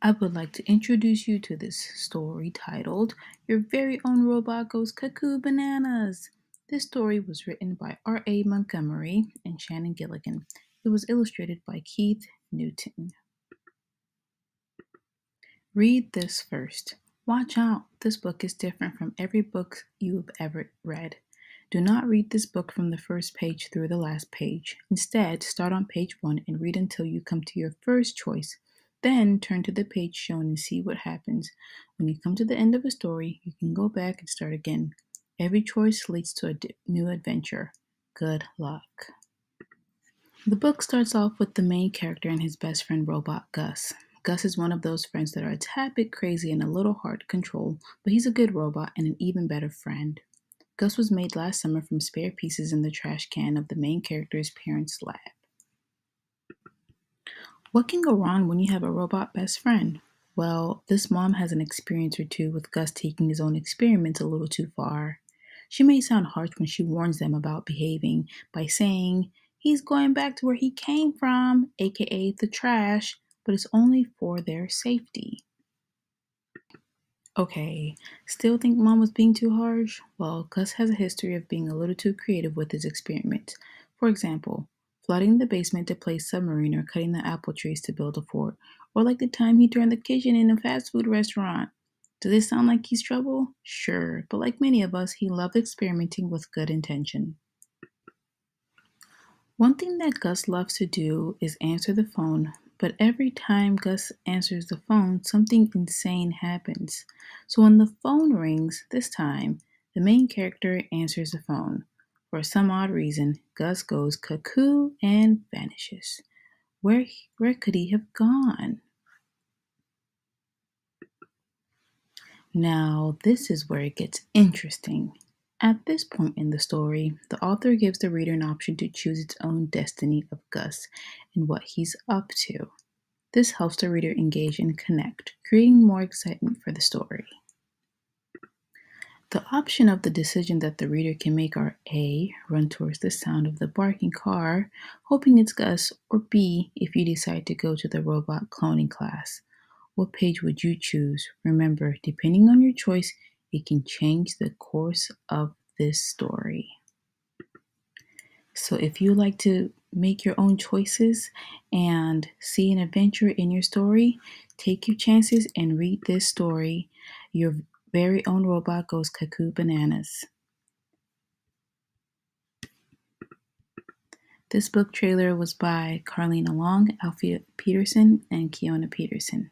I would like to introduce you to this story titled Your Very Own Robot Goes Cuckoo Bananas. This story was written by R.A. Montgomery and Shannon Gilligan. It was illustrated by Keith Newton. Read this first. Watch out, this book is different from every book you've ever read. Do not read this book from the first page through the last page. Instead, start on page 1 and read until you come to your first choice. Then turn to the page shown and see what happens. When you come to the end of a story, you can go back and start again. Every choice leads to a new adventure. Good luck. The book starts off with the main character and his best friend robot, Gus. Gus is one of those friends that are a tad bit crazy and a little hard to control, but he's a good robot and an even better friend. Gus was made last summer from spare pieces in the trash can of the main character's parents' lab. What can go wrong when you have a robot best friend? Well, this mom has an experience or two with Gus taking his own experiments a little too far. She may sound harsh when she warns them about behaving by saying, "He's going back to where he came from, aka the trash, but it's only for their safety." Okay, still think mom was being too harsh? Well, Gus has a history of being a little too creative with his experiments. For example, flooding the basement to play submarine or cutting the apple trees to build a fort, or like the time he turned the kitchen into a fast food restaurant. Does this sound like he's trouble? Sure, but like many of us, he loved experimenting with good intention. One thing that Gus loves to do is answer the phone, but every time Gus answers the phone, something insane happens. So when the phone rings this time, the main character answers the phone. For some odd reason, Gus goes cuckoo and vanishes. Where could he have gone? Now, this is where it gets interesting. At this point in the story, the author gives the reader an option to choose its own destiny of Gus and what he's up to. This helps the reader engage and connect, creating more excitement for the story. The option of the decision that the reader can make are A. Run towards the sound of the barking car, hoping it's Gus, or B. If you decide to go to the robot cloning class. What page would you choose? Remember, depending on your choice, it can change the course of this story. So if you like to make your own choices and see an adventure in your story, take your chances and read this story. Your very own robot goes cuckoo bananas. This book trailer was by Carlina, Alpheia Peterson, and Kiona Peterson.